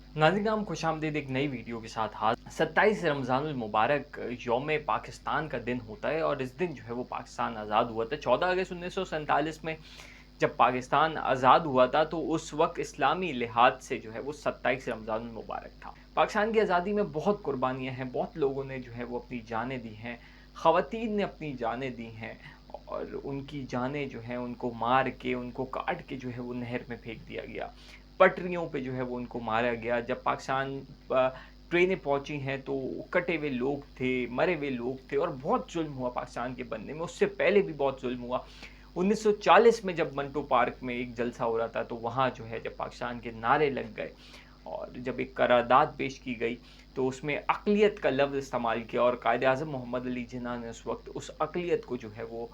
नाज़रीन खुशामदीद एक नई वीडियो के साथ। हाथ 27 रमज़ानुल मुबारक यौम पाकिस्तान का दिन होता है और इस दिन जो है वो पाकिस्तान आज़ाद हुआ था 14 अगस्त 1947 में। जब पाकिस्तान आज़ाद हुआ था तो उस वक्त इस्लामी लिहाज से जो है वो 27 रमज़ानुल मुबारक था। पाकिस्तान की आज़ादी में बहुत कुर्बानियाँ हैं, बहुत लोगों ने जो है वो अपनी जानें दी हैं, ख़वातीन ने अपनी जानें दी हैं और उनकी जानें जो हैं उनको मार के, उनको काट के जो है वो नहर में फेंक दिया गया। पटरियों पे जो है वो उनको मारा गया। जब पाकिस्तान ट्रेनें पहुंची हैं तो कटे हुए लोग थे, मरे हुए लोग थे और बहुत जुल्म हुआ पाकिस्तान के बनने में। उससे पहले भी बहुत जुल्म हुआ। 1940 में जब मंटो पार्क में एक जलसा हो रहा था तो वहाँ जो है जब पाकिस्तान के नारे लग गए और जब एक करारदाद पेश की गई तो उसमें अक़लियत का लफ्ज़ इस्तेमाल किया और कायद-ए-आज़म मोहम्मद अली जिन्ना ने उस वक्त उस अक़लियत को जो है वो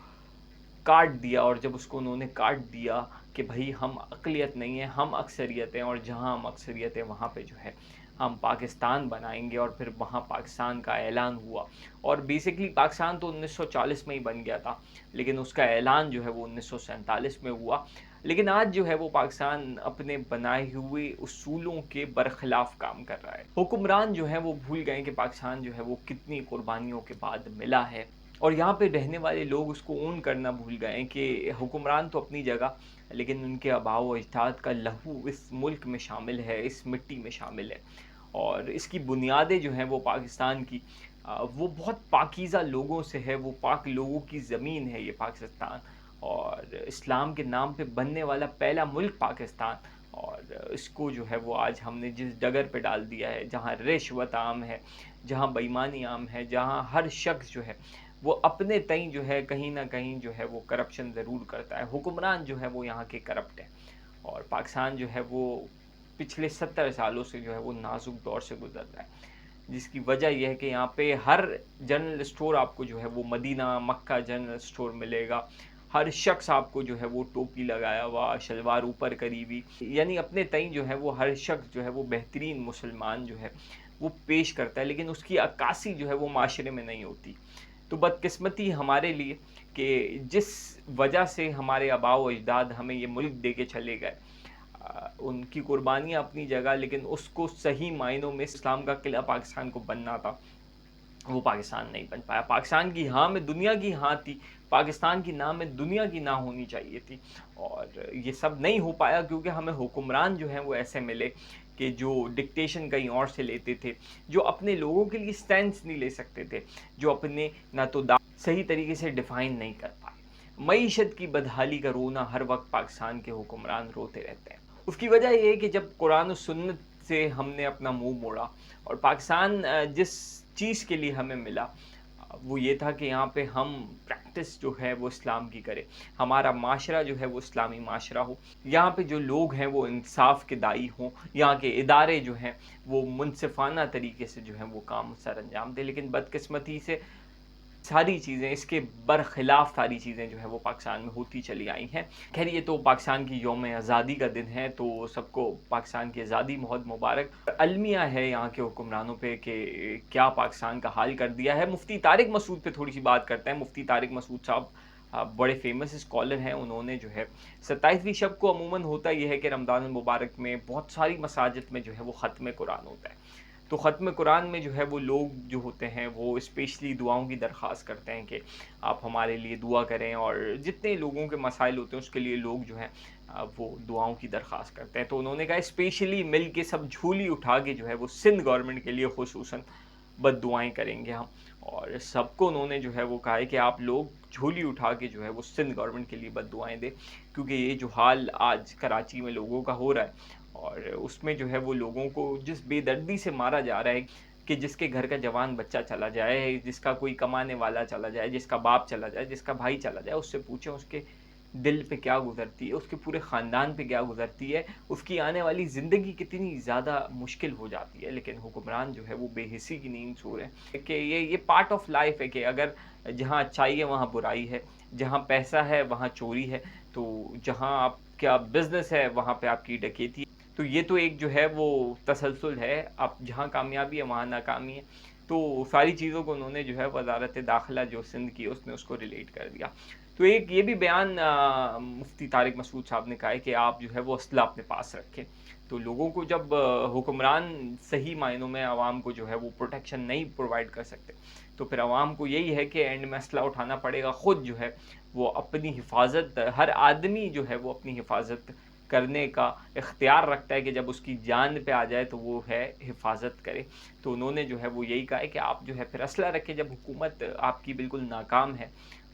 काट दिया। और जब उसको उन्होंने काट दिया कि भाई हम अक़लियत नहीं है, हम अक्सरियत हैं और जहाँ हम अक्सरियत हैं वहाँ पे जो है हम पाकिस्तान बनाएंगे। और फिर वहाँ पाकिस्तान का ऐलान हुआ और बेसिकली पाकिस्तान तो 1940 में ही बन गया था, लेकिन उसका ऐलान जो है वो 1947 में हुआ। लेकिन आज जो है वो पाकिस्तान अपने बनाए हुए उसूलों के बरखिलाफ काम कर रहा है। हुक्मरान जो है वो भूल गए कि पाकिस्तान जो है वो कितनी कुर्बानियों के बाद मिला है और यहाँ पे रहने वाले लोग उसको ओन करना भूल गए कि हुक्मरान तो अपनी जगह, लेकिन उनके आबाओ व अजदाद का लहू इस मुल्क में शामिल है, इस मिट्टी में शामिल है। और इसकी बुनियादें जो हैं वो पाकिस्तान की वो बहुत पाकीज़ा लोगों से है, वो पाक लोगों की ज़मीन है ये पाकिस्तान। और इस्लाम के नाम पे बनने वाला पहला मुल्क पाकिस्तान। और इसको जो है वो आज हमने जिस डगर पे डाल दिया है, जहाँ रिश्वत आम है, जहाँ बेईमानी आम है, जहाँ हर शख्स जो है वो अपने तई जो है कहीं न कहीं जो है वो करप्शन ज़रूर करता है। हुक्मरान जो है वो यहाँ के करप्ट हैं और पाकिस्तान जो है वो पिछले 70 सालों से जो है वो नाज़ुक दौर से गुज़र रहा है। जिसकी वजह ये है कि यहाँ पे हर जनरल स्टोर आपको जो है वो मदीना, मक्का जनरल स्टोर मिलेगा। हर शख्स आपको जो है वो टोपी लगाया हुआ, शलवार ऊपर करी हुई, यानी अपने तई जो है वो हर शख्स जो है वो बेहतरीन मुसलमान जो है वो पेश करता है, लेकिन उसकी अक्कासी जो है वो माशरे में नहीं होती। तो बदकिस्मती हमारे लिए कि जिस वजह से हमारे आबाओ-अजदाद हमें ये मुल्क दे के चले गए, उनकी कुर्बानियाँ अपनी जगह, लेकिन उसको सही मायनों में इस्लाम का किला पाकिस्तान को बनना था, वो पाकिस्तान नहीं बन पाया। पाकिस्तान की हाँ में दुनिया की हाँ थी, पाकिस्तान की ना में दुनिया की ना होनी चाहिए थी। और ये सब नहीं हो पाया क्योंकि हमें हुक्मरान जो हैं वो ऐसे मिले कि जो डिक्टेशन कहीं और से लेते थे, जो अपने लोगों के लिए स्टैंड्स नहीं ले सकते थे, जो अपने ना तो सही तरीके से डिफ़ाइन नहीं कर पाए। मईशत की बदहाली का रोना हर वक़्त पाकिस्तान के हुक्मरान रोते रहते हैं। उसकी वजह ये है कि जब कुरान और सुन्नत से हमने अपना मुँह मोड़ा और पाकिस्तान जिस चीज़ के लिए हमें मिला वो ये था कि यहाँ पे हम प्रैक्टिस जो है वो इस्लाम की करें। हमारा माशरा जो है वो इस्लामी माशरा हो। यहाँ पे जो लोग हैं वो इंसाफ के दाई हों। यहाँ के इदारे जो हैं वो मुनसिफ़ाना तरीके से जो है वो काम सर अंजाम दें। लेकिन बदकिस्मती से सारी चीज़ें इसके बरखिलाफ़ सारी चीज़ें जो है वो पाकिस्तान में होती चली आई हैं। ख़ैर ये तो पाकिस्तान की यौम आज़ादी का दिन है तो सबको पाकिस्तान की आज़ादी बहुत मुबारक। अलमिया है यहाँ के हुक्मरानों पे कि क्या पाकिस्तान का हाल कर दिया है। मुफ्ती तारिक मसूद पे थोड़ी-सी बात करते हैं। मुफ्ती तारिक मसूद साहब बड़े फ़ेमस स्कॉलर हैं। उन्होंने जो है 27वीं शब को अमूमन होता ये है कि रमज़ान मुबारक में बहुत सारी मसाजिद में जो है वो ख़त्म कुरान होता है। तो ख़त्म कुरान में जो है वो लोग जो होते हैं वो स्पेशली दुआओं की दरख्वास्त करते हैं कि आप हमारे लिए दुआ करें। और जितने लोगों के मसाइल होते हैं उसके लिए लोग जो हैं वो दुआओं की दरख्वास्त करते हैं। तो उन्होंने कहा स्पेशली मिल के सब झोली उठा के जो है वो सिंध गवर्नमेंट के लिए खुसूसन बद्दुआएँ करेंगे हम। और सबको उन्होंने जो है वो कहा है कि आप लोग झोली उठा के जो है वो सिंध गवर्नमेंट के लिए बद्दुआएँ दें, क्योंकि ये जो हाल आज कराची में लोगों का हो रहा है और उसमें जो है वो लोगों को जिस बेदर्दी से मारा जा रहा है कि जिसके घर का जवान बच्चा चला जाए, जिसका कोई कमाने वाला चला जाए, जिसका बाप चला जाए, जिसका भाई चला जाए, उससे पूछें उसके दिल पे क्या गुज़रती है, उसके पूरे ख़ानदान पे क्या गुज़रती है, उसकी आने वाली ज़िंदगी कितनी ज़्यादा मुश्किल हो जाती है। लेकिन हुक्मरान जो है वो बेहिसी की नींद सो रहे हैं कि ये पार्ट ऑफ लाइफ़ है कि अगर जहाँ अच्छाई है वहाँ बुराई है, जहाँ पैसा है वहाँ चोरी है, तो जहाँ आपका बिज़नेस है वहाँ पे आपकी डकैती है। तो ये तो एक जो है वो तसलसल है, अब जहाँ कामयाबी है वहाँ नाकामी है। तो सारी चीज़ों को उन्होंने जो है वज़ारत दाखिला जो सिंध की है उसने उसको रिलेट कर दिया। तो एक ये भी बयान मुफ्ती तारिक मसूद साहब ने कहा है कि आप जो है वो असला अपने पास रखें। تو لوگوں کو جب حکمران صحیح معنوں میں عوام کو جو ہے وہ پروٹیکشن نہیں پرووائڈ کر سکتے تو پھر عوام کو یہی ہے کہ اینڈ میں اسلحہ اٹھانا پڑے گا. خود جو ہے وہ اپنی حفاظت، ہر آدمی جو ہے وہ اپنی حفاظت کرنے کا اختیار رکھتا ہے کہ جب اس کی جان پہ آ جائے تو وہ ہے حفاظت کرے. تو انہوں نے جو ہے وہ یہی کہا ہے کہ آپ جو ہے پھر اسلحہ رکھیں جب حکومت آپ کی بالکل ناکام ہے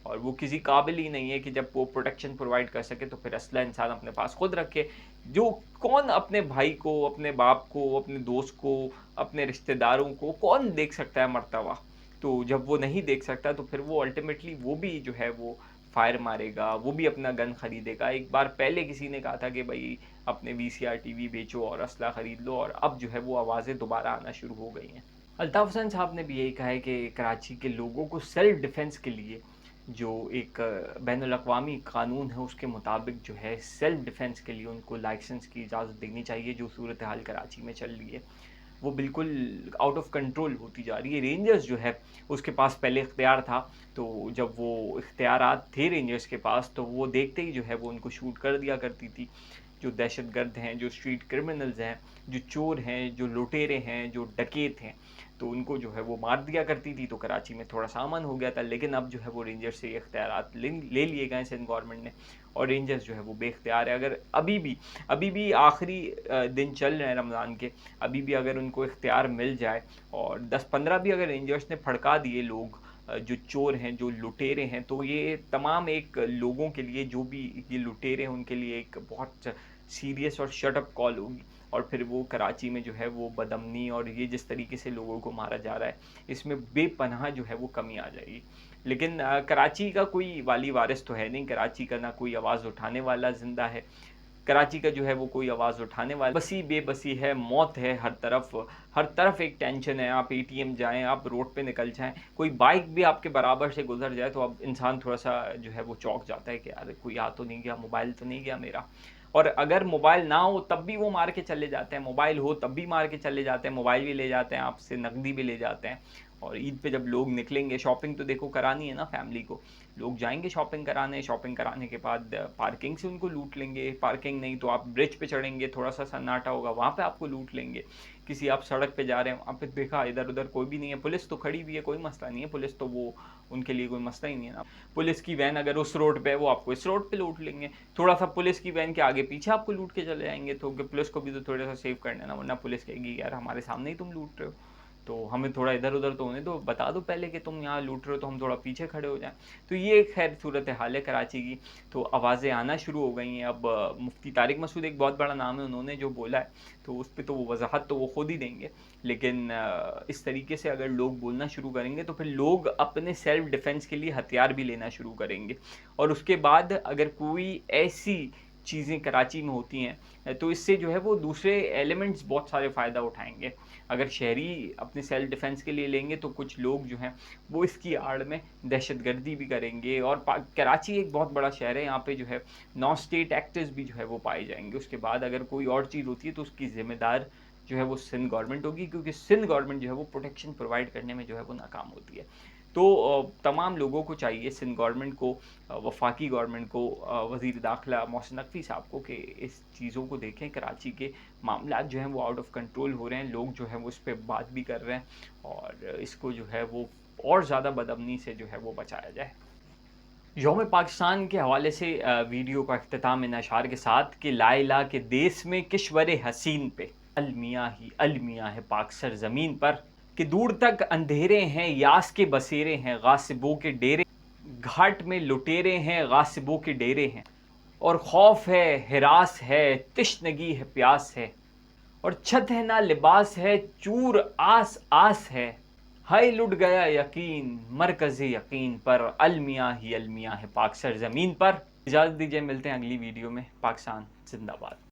اور وہ کسی قابل ہی نہیں ہے کہ جب وہ پروٹیکشن پرووائڈ کر سکے تو پھر اسلحہ انسان اپنے پاس خود رکھے. جو کون اپنے بھائی کو، اپنے باپ کو، اپنے دوست کو، اپنے رشتہ داروں کو کون دیکھ سکتا ہے مرتا ہوا؟ تو جب وہ نہیں دیکھ سکتا تو پھر وہ الٹیمیٹلی وہ بھی جو ہے وہ فائر مارے گا، وہ بھی اپنا گن خریدے گا. ایک بار پہلے کسی نے کہا تھا کہ بھائی اپنے وی سی آر ٹی وی بیچو اور اسلحہ خرید لو، اور اب جو ہے وہ آوازیں دوبارہ آنا شروع ہو گئی ہیں. الطاف حسین صاحب نے بھی یہی کہا ہے کہ کراچی کے لوگوں کو سیلف ڈیفنس کے لیے جو ایک بین الاقوامی قانون ہے اس کے مطابق جو ہے سیلف ڈیفنس کے لیے ان کو لائسنس کی اجازت دینی چاہیے. جو صورتحال کراچی میں چل رہی ہے وہ بالکل آؤٹ آف کنٹرول ہوتی جا رہی ہے. رینجرز جو ہے اس کے پاس پہلے اختیار تھا، تو جب وہ اختیارات تھے رینجرز کے پاس تو وہ دیکھتے ہی جو ہے وہ ان کو شوٹ کر دیا کرتی تھی. جو دہشت گرد ہیں، جو اسٹریٹ کرمنلز ہیں، جو چور ہیں، جو لٹیرے ہیں، جو ڈکیت ہیں، تو ان کو جو ہے وہ مار دیا کرتی تھی. تو کراچی میں تھوڑا سا امن ہو گیا تھا. لیکن اب جو ہے وہ رینجر سے یہ اختیارات لے لیے گئے سندھ گورنمنٹ نے، اور رینجرز جو ہے وہ بے اختیار ہے. اگر ابھی بھی آخری دن چل رہے ہیں رمضان کے، ابھی بھی اگر ان کو اختیار مل جائے اور 10-15 بھی اگر رینجرز نے پھڑکا دیے لوگ جو چور ہیں، جو لٹیرے ہیں، تو یہ تمام ایک لوگوں کے لیے، جو بھی یہ لٹیرے ہیں ان کے لیے ایک بہت سیریس اور شٹ اپ کال ہوگی. اور پھر وہ کراچی میں جو ہے وہ بدامنی اور یہ جس طریقے سے لوگوں کو مارا جا رہا ہے اس میں بے پناہ جو ہے وہ کمی آ جائے گی. لیکن کراچی کا کوئی والی وارث تو ہے نہیں، کراچی کا نہ کوئی آواز اٹھانے والا زندہ ہے. کراچی کا جو ہے وہ کوئی آواز اٹھانے والا بے بسی ہے، موت ہے ہر طرف ایک ٹینشن ہے. آپ اے ٹی ایم جائیں، آپ روڈ پہ نکل جائیں، کوئی بائک بھی آپ کے برابر سے گزر جائے تو اب انسان تھوڑا سا جو ہے وہ چونک جاتا ہے کہ یار کوئی آ تو نہیں گیا، موبائل تو نہیں گیا میرا. اور اگر موبائل نہ ہو تب بھی وہ مار کے چلے جاتے ہیں، موبائل ہو تب بھی مار کے چلے جاتے ہیں. موبائل بھی لے جاتے ہیں آپ سے، نقدی بھی لے جاتے ہیں. اور عید پہ جب لوگ نکلیں گے، شاپنگ تو دیکھو کرانی ہے نا فیملی کو، لوگ جائیں گے شاپنگ کرانے کے بعد پارکنگ سے ان کو لوٹ لیں گے. پارکنگ نہیں تو آپ برج پہ چڑھیں گے، تھوڑا سا سناٹا ہوگا، وہاں پہ آپ کو لوٹ لیں گے. کسی آپ سڑک پہ جا رہے ہیں، وہاں پہ دیکھا ادھر ادھر کوئی بھی نہیں ہے، پولیس تو کھڑی ہوئی ہے، کوئی مسئلہ نہیں ہے، پولیس تو وہ ان کے لیے کوئی مسئلہ ہی نہیں ہے نا. پولیس کی وین اگر اس روڈ پہ ہے وہ آپ کو اس روڈ پہ لوٹ لیں گے. تھوڑا سا پولیس کی وین کے آگے پیچھے آپ کو لوٹ کے چلے جائیں گے. تو پولیس کو بھی تو تھوڑا سا سیو کرنا ہے نا، ورنہ پولیس کہے گی یار ہمارے سامنے ہی تم لوٹ رہے ہو، تو ہمیں تھوڑا ادھر ادھر تو ہونے دو، بتا دو پہلے کہ تم یہاں لوٹ رہے ہو تو ہم تھوڑا پیچھے کھڑے ہو جائیں. تو یہ ایک خیر صورت حال ہے کراچی کی. تو آوازیں آنا شروع ہو گئی ہیں. اب مفتی طارق مسعود ایک بہت بڑا نام ہے، انہوں نے جو بولا ہے تو اس پہ تو وہ وضاحت تو وہ خود ہی دیں گے. لیکن اس طریقے سے اگر لوگ بولنا شروع کریں گے تو پھر لوگ اپنے سیلف ڈیفنس کے لیے ہتھیار بھی لینا شروع کریں گے. اور اس کے بعد اگر کوئی ایسی چیزیں کراچی میں ہوتی ہیں تو اس سے جو ہے وہ دوسرے ایلیمنٹس بہت سارے فائدہ اٹھائیں گے. اگر شہری اپنے سیلف ڈیفنس کے لیے لیں گے تو کچھ لوگ جو ہیں وہ اس کی آڑ میں دہشت گردی بھی کریں گے. اور کراچی ایک بہت بڑا شہر ہے، یہاں پہ جو ہے نان اسٹیٹ ایکٹرز بھی جو ہے وہ پائے جائیں گے. اس کے بعد اگر کوئی اور چیز ہوتی ہے تو اس کی ذمہ دار جو ہے وہ سندھ گورنمنٹ ہوگی، کیونکہ سندھ گورنمنٹ جو ہے وہ پروٹیکشن پرووائڈ کرنے میں جو ہے وہ ناکام ہوتی ہے. تو تمام لوگوں کو چاہیے، سندھ گورنمنٹ کو، وفاقی گورنمنٹ کو، وزیر داخلہ محسن نقوی صاحب کو، کہ اس چیزوں کو دیکھیں. کراچی کے معاملات جو ہیں وہ آؤٹ آف کنٹرول ہو رہے ہیں، لوگ جو ہیں وہ اس پہ بات بھی کر رہے ہیں، اور اس کو جو ہے وہ اور زیادہ بدامنی سے جو ہے وہ بچایا جائے. یوم پاکستان کے حوالے سے ویڈیو کا اختتام ان اشعار کے ساتھ کہ لا الہ کے دیس میں کشور حسین پہ المیاں ہے پاک سر زمین پر، کہ دور تک اندھیرے ہیں یاس کے بسیرے ہیں، غاصبوں کے ڈیرے گھاٹ میں لٹیرے ہیں، غاصبوں کے ڈیرے ہیں. اور خوف ہے، ہراس ہے، تشنگی ہے، پیاس ہے، اور چھت ہے نہ لباس ہے، چور آس آس ہے. ہائے لٹ گیا یقین مرکز یقین پر، المیاں ہے پاک سر زمین پر. اجازت دیجیے، ملتے ہیں اگلی ویڈیو میں. پاکستان زندہ باد.